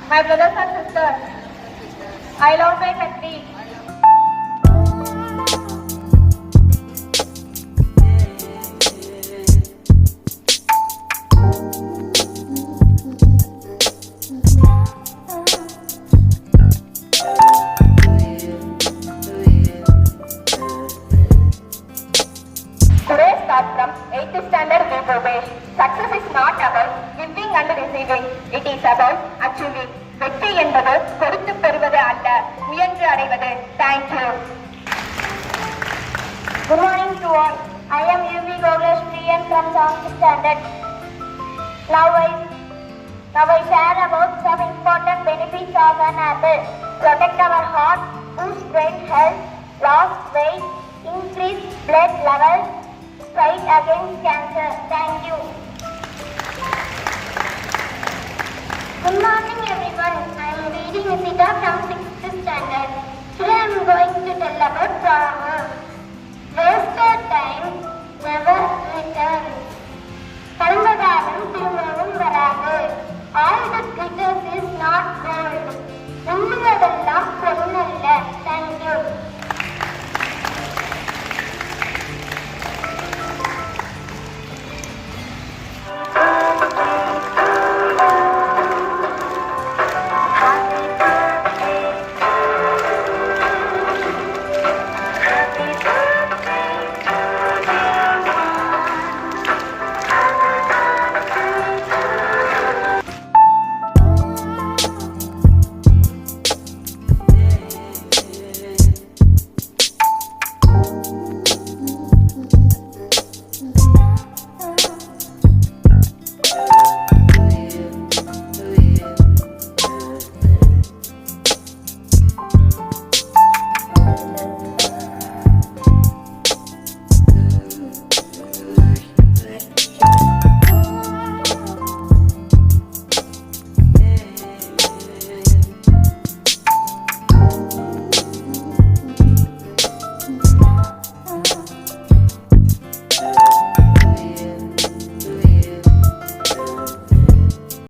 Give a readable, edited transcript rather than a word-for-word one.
My brothers and sisters, I love my country. Today's thought from 8th standard Vibhavesh. Success is not about giving and receiving. It is about achieving. வெற்றி என்பது கொடுத்து பெறுவது அல்ல, முயன்று அடைவது. Thank you. Good morning to all. I am UV Gogesh Priyan from 7th standard. Now I share about some important benefits of an apple. Protect our heart, boost brain health, lost weight, increase blood levels, fight against cancer. Thank you. Good morning everyone. I am reading Nisita from 6th standard. Today I am going to tell about